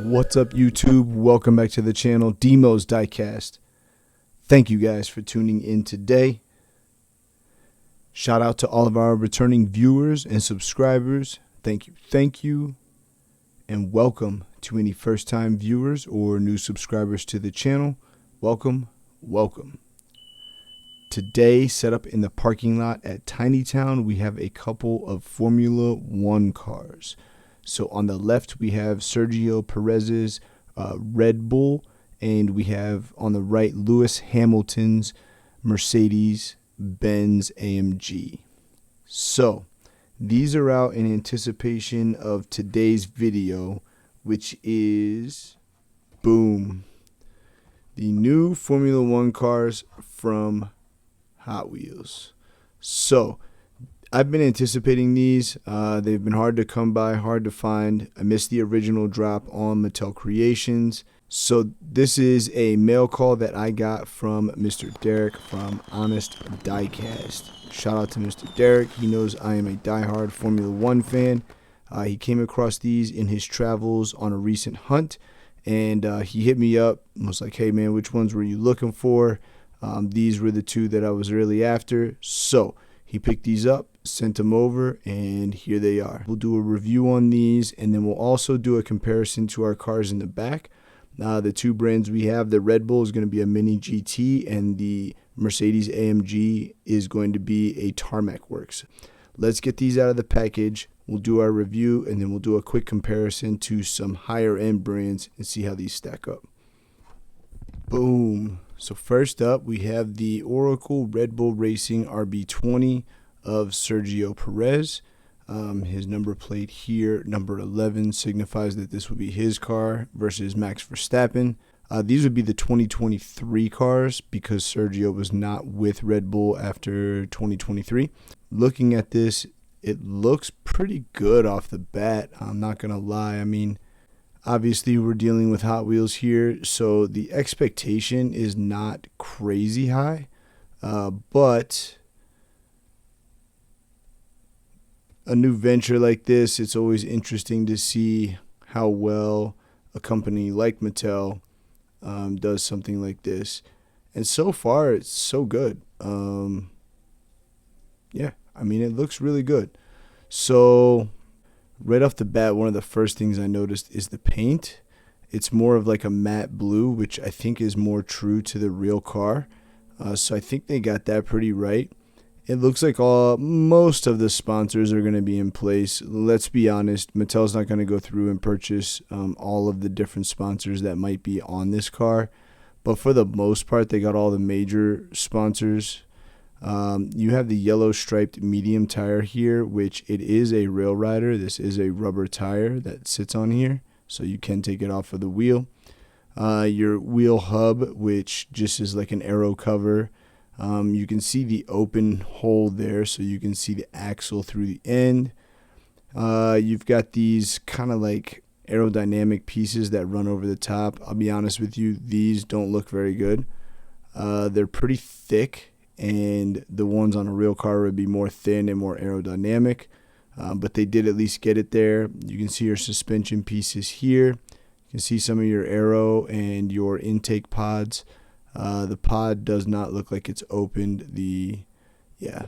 What's up, YouTube? Welcome back to the channel, Honest Diecast. Thank you guys for tuning in today. Shout out to all of our returning viewers and subscribers. Thank you, and welcome to any first-time viewers or new subscribers to the channel. Welcome. Today, set up in the parking lot at Tiny Town, we have a couple of Formula One cars. So on the left, we have Sergio Perez's Red Bull, and we have on the right Lewis Hamilton's Mercedes-Benz AMG. So these are out in anticipation of today's video, which is, boom, the new Formula One cars from Hot Wheels. So I've been anticipating these. They've been hard to come by, hard to find. I missed the original drop on Mattel Creations. So this is a mail call that I got from Mr. Derek from Honest Diecast. Shout out to Mr. Derek. He knows I am a diehard Formula One fan. He came across these in his travels on a recent hunt, and he hit me up and was like, hey man, which ones were you looking for? These were the two that I was really after. So he picked these up, sent them over, and here they are. We'll do a review on these, and then we'll also do a comparison to our cars in the back. The two brands we have, the Red Bull is going to be a Mini GT, and the Mercedes AMG is going to be a Tarmac Works. Let's get these out of the package. We'll do our review, and then we'll do a quick comparison to some higher end brands and see how these stack up. Boom. So first up, we have the Oracle Red Bull Racing RB20 of Sergio Perez. His number plate here, number 11, signifies that this would be his car versus Max Verstappen. These would be the 2023 cars because Sergio was not with Red Bull after 2023. Looking at this, it looks pretty good off the bat. I'm not going to lie. I mean, obviously, we're dealing with Hot Wheels here, so the expectation is not crazy high, but a new venture like this, it's always interesting to see how well a company like Mattel does something like this. And so far, it's so good. Yeah, I mean, it looks really good. So right off the bat, one of the first things I noticed is the paint. It's more of like a matte blue, which I think is more true to the real car. So I think they got that pretty right. It looks like most of the sponsors are going to be in place. Let's be honest, Mattel's not going to go through and purchase all of the different sponsors that might be on this car. But for the most part, they got all the major sponsors. You have the yellow striped medium tire here, which it is a Rail Rider. This is a rubber tire that sits on here, so you can take it off of the wheel. Your wheel hub, which just is like an aero cover. You can see the open hole there, so you can see the axle through the end. You've got these kind of like aerodynamic pieces that run over the top. I'll be honest with you, these don't look very good. They're pretty thick, and the ones on a real car would be more thin and more aerodynamic, but they did at least get it there. You can see your suspension pieces here. You can see some of your aero and your intake pods. The pod does not look like it's opened.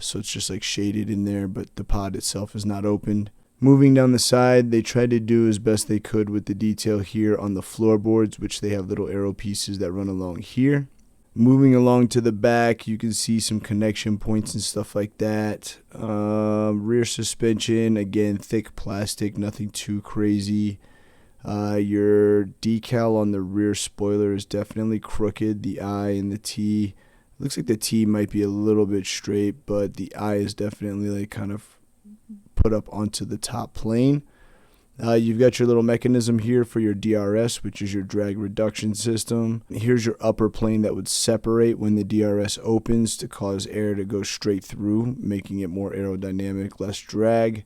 So it's just like shaded in there, but the pod itself is not opened. Moving down the side, they tried to do as best they could with the detail here on the floorboards, which they have little arrow pieces that run along here. Moving along to the back, you can see some connection points and stuff like that. Rear suspension, again, thick plastic, nothing too crazy. Your decal on the rear spoiler is definitely crooked. The I and the T, looks like the T might be a little bit straight, but the I is definitely like kind of put up onto the top plane. You've got your little mechanism here for your DRS, which is your drag reduction system. Here's your upper plane that would separate when the DRS opens to cause air to go straight through, making it more aerodynamic, less drag.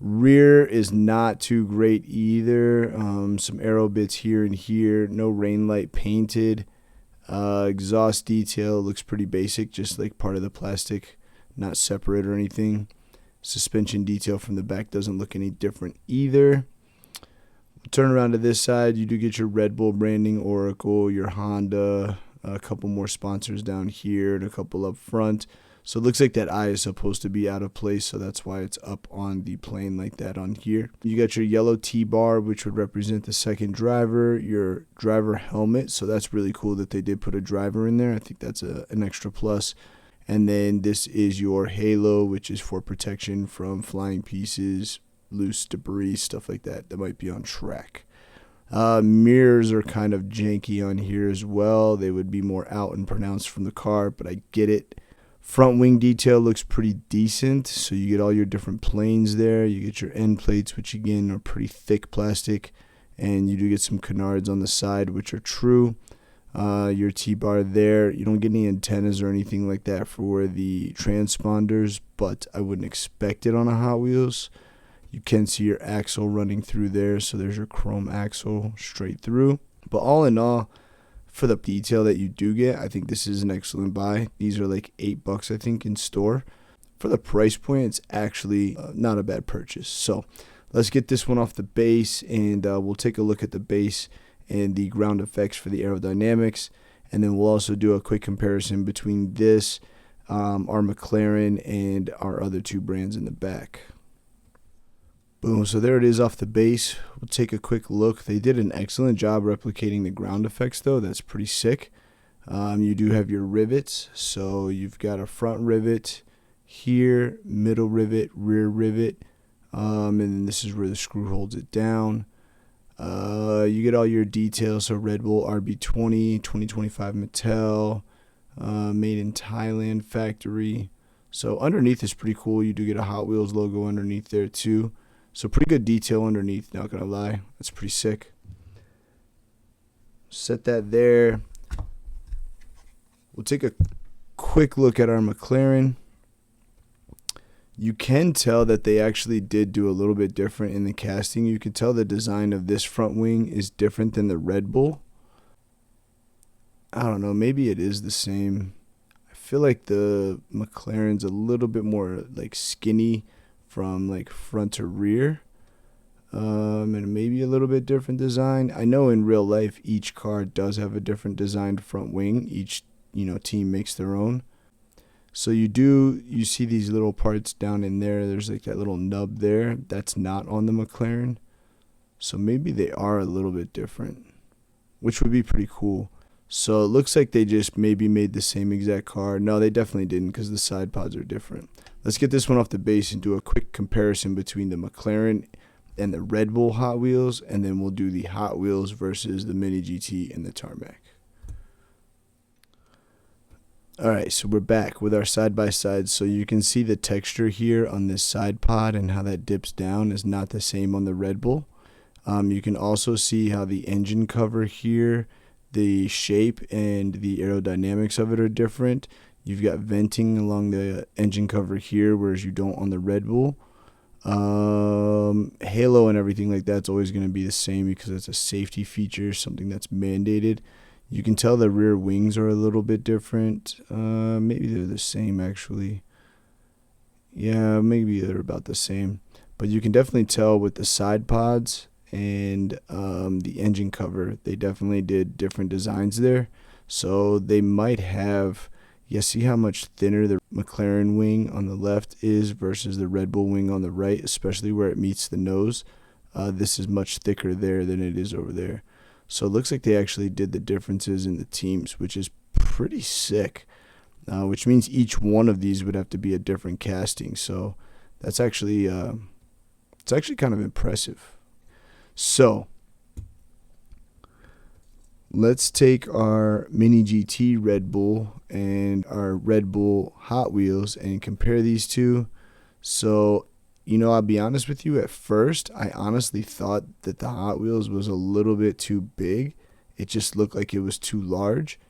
Rear is not too great either. Some aero bits here and here. No rain light painted. Exhaust detail looks pretty basic, just like part of the plastic, not separate or anything. Suspension detail from the back doesn't look any different either. Turn around to this side. You do get your Red Bull branding, Oracle, your Honda, a couple more sponsors down here and a couple up front. So it looks like that eye is supposed to be out of place, so that's why it's up on the plane like that on here. You got your yellow T-bar, which would represent the second driver, your driver helmet, so that's really cool that they did put a driver in there. I think that's an extra plus. And then this is your halo, which is for protection from flying pieces, loose debris, stuff like that might be on track. Mirrors are kind of janky on here as well. They would be more out and pronounced from the car, but I get it. Front wing detail looks pretty decent. So you get all your different planes there. You get your end plates, which again are pretty thick plastic. And you do get some canards on the side, which are true. Your T-bar there. You don't get any antennas or anything like that for the transponders, but I wouldn't expect it on a Hot Wheels. You can see your axle running through there, so there's your chrome axle straight through. But all in all, for the detail that you do get, I think this is an excellent buy. These are like $8, I think, in store. For the price point, it's actually not a bad purchase. So let's get this one off the base, and we'll take a look at the base and the ground effects for the aerodynamics, and then we'll also do a quick comparison between this, our McLaren, and our other two brands in the back. Boom, so there it is off the base. We'll take a quick look. They did an excellent job replicating the ground effects, though. That's pretty sick. You do have your rivets, so you've got a front rivet here, middle rivet, rear rivet, and then this is where the screw holds it down. You get all your details, so Red Bull RB20, 2025 Mattel, made in Thailand factory. So underneath is pretty cool. You do get a Hot Wheels logo underneath there too. So pretty good detail underneath, not gonna lie. That's pretty sick. Set that there. We'll take a quick look at our McLaren. You can tell that they actually did do a little bit different in the casting. You can tell the design of this front wing is different than the Red Bull. I don't know, maybe it is the same. I feel like the McLaren's a little bit more like skinny from like front to rear. And maybe a little bit different design. I know in real life each car does have a different designed front wing. Each, team makes their own. So you see these little parts down in there. There's like that little nub there. That's not on the McLaren. So maybe they are a little bit different, which would be pretty cool. So it looks like they just maybe made the same exact car. No, they definitely didn't, because the side pods are different. Let's get this one off the base and do a quick comparison between the McLaren and the Red Bull Hot Wheels, and then we'll do the Hot Wheels versus the Mini GT and the Tarmac. Alright, so we're back with our side-by-side. So you can see the texture here on this side pod and how that dips down is not the same on the Red Bull. You can also see how the engine cover here, the shape and the aerodynamics of it are different. You've got venting along the engine cover here, whereas you don't on the Red Bull. Halo and everything like that's always going to be the same because it's a safety feature, something that's mandated. You can tell the rear wings are a little bit different. Maybe they're the same, actually. Yeah, maybe they're about the same. But you can definitely tell with the side pods and the engine cover, they definitely did different designs there. So they might have, see how much thinner the McLaren wing on the left is versus the Red Bull wing on the right, especially where it meets the nose. This is much thicker there than it is over there. So it looks like they actually did the differences in the teams, which is pretty sick, which means each one of these would have to be a different casting. So that's actually it's actually kind of impressive. So let's take our Mini GT Red Bull and our Red Bull Hot Wheels and compare these two. So I'll be honest with you. At first, I honestly thought that the Hot Wheels was a little bit too big. It just looked like it was too large.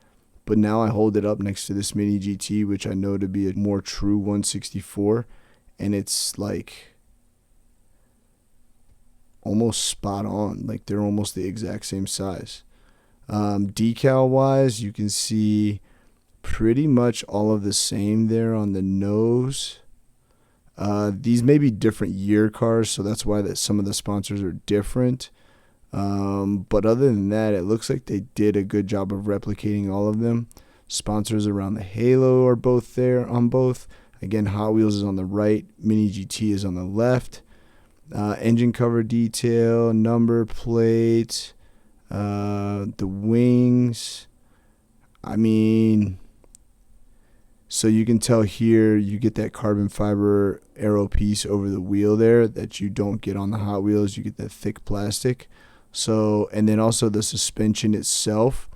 But now I hold it up next to this Mini GT, which I know to be a more true 164. And it's like almost spot on. Like they're almost the exact same size. Decal wise, you can see pretty much all of the same there on the nose. These may be different year cars, so that's why some of the sponsors are different. But other than that, it looks like they did a good job of replicating all of them. Sponsors around the halo are both there on both. Again, Hot Wheels is on the right, Mini GT is on the left. Engine cover detail, number plate, the wings. I mean, so you can tell here you get that carbon fiber aero piece over the wheel there that you don't get on the Hot Wheels. You get that thick plastic. So, and then also the suspension itself,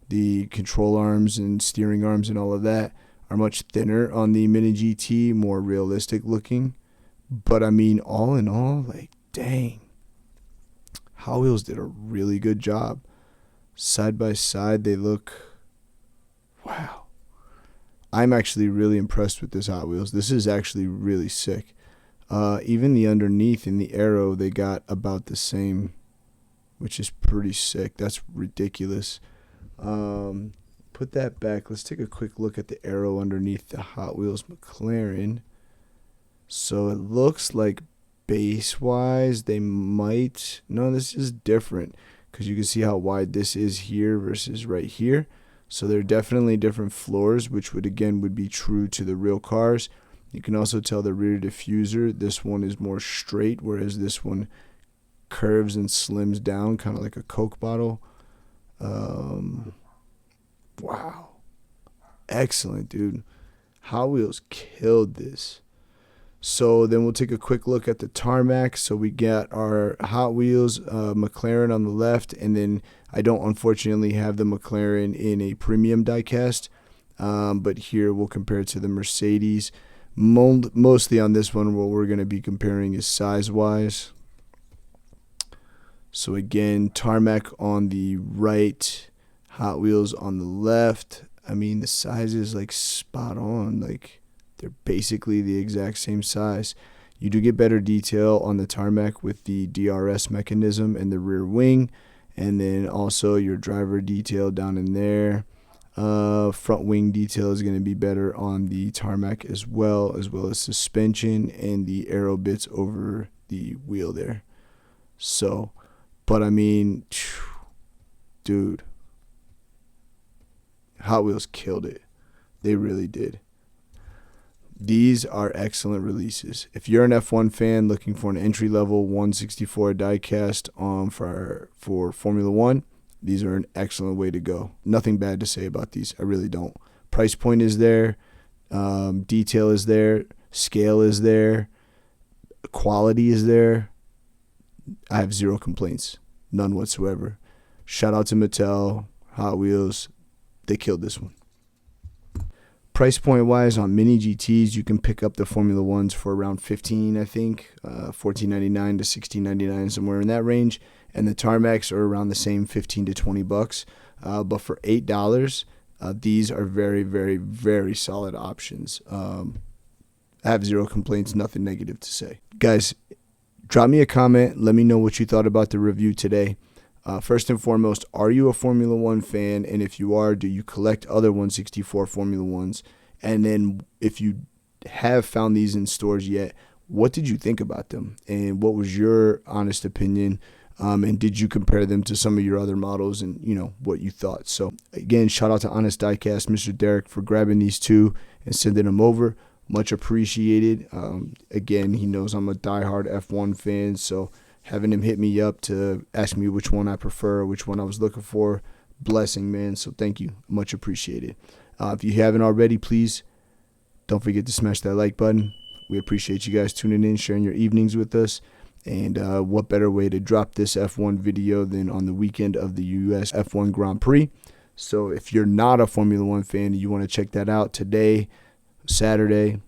the control arms and steering arms and all of that are much thinner on the Mini GT, more realistic looking. But I mean, all in all, like, dang, Hot Wheels did a really good job. Side by side, they look, wow. I'm actually really impressed with this Hot Wheels. This is actually really sick. Even the underneath in the aero, they got about the same, which is pretty sick. That's ridiculous. Put that back. Let's take a quick look at the aero underneath the Hot Wheels McLaren. So it looks like base-wise, they might... No, this is different because you can see how wide this is here versus right here. So they're definitely different floors, which would be true to the real cars. You can also tell the rear diffuser. This one is more straight, whereas this one curves and slims down, kind of like a Coke bottle. Wow. Excellent, dude. Hot Wheels killed this. So then we'll take a quick look at the tarmac. So we got our Hot Wheels McLaren on the left, and then I don't unfortunately have the McLaren in a premium diecast, but here we'll compare it to the Mercedes. Mostly on this one, what we're going to be comparing is size-wise. So again, tarmac on the right, Hot Wheels on the left. I mean, the size is like spot on. Like, they're basically the exact same size. You do get better detail on the tarmac with the DRS mechanism and the rear wing, and then also your driver detail down in there. Front wing detail is going to be better on the tarmac as well as suspension and the aero bits over the wheel there. So, but I mean, dude, Hot Wheels killed it. They really did. These are excellent releases. If you're an F1 fan looking for an entry-level 164 diecast for Formula One, these are an excellent way to go. Nothing bad to say about these. I really don't. Price point is there. Detail is there. Scale is there. Quality is there. I have zero complaints. None whatsoever. Shout out to Mattel, Hot Wheels. They killed this one. Price point wise on Mini GTs, you can pick up the Formula Ones for around $15, I think, $14.99 to $16.99, somewhere in that range. And the tarmacs are around the same, $15 to $20. But for $8, these are very, very, very solid options. I have zero complaints, nothing negative to say. Guys, drop me a comment. Let me know what you thought about the review today. First and foremost, are you a Formula One fan? And if you are, do you collect other 164 Formula Ones? And then if you have found these in stores yet, what did you think about them? And what was your honest opinion? And did you compare them to some of your other models and, what you thought? So, again, shout out to Honest Diecast, Mr. Derek, for grabbing these two and sending them over. Much appreciated. Again, he knows I'm a diehard F1 fan, so having him hit me up to ask me which one I prefer, which one I was looking for, blessing, man. So thank you. Much appreciated. If you haven't already, please don't forget to smash that like button. We appreciate you guys tuning in, sharing your evenings with us. And what better way to drop this F1 video than on the weekend of the US F1 Grand Prix. So if you're not a Formula One fan and you want to check that out today, Saturday,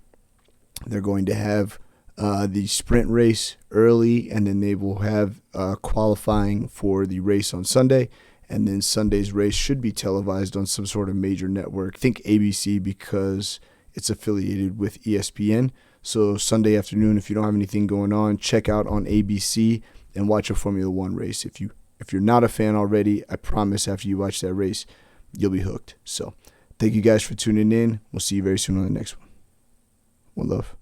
they're going to have the sprint race early, and then they will have qualifying for the race on Sunday. And then Sunday's race should be televised on some sort of major network. Think ABC because it's affiliated with ESPN. So Sunday afternoon, if you don't have anything going on, check out on ABC and watch a Formula One race. If you're not a fan already, I promise after you watch that race, you'll be hooked. So thank you guys for tuning in. We'll see you very soon on the next one. One love.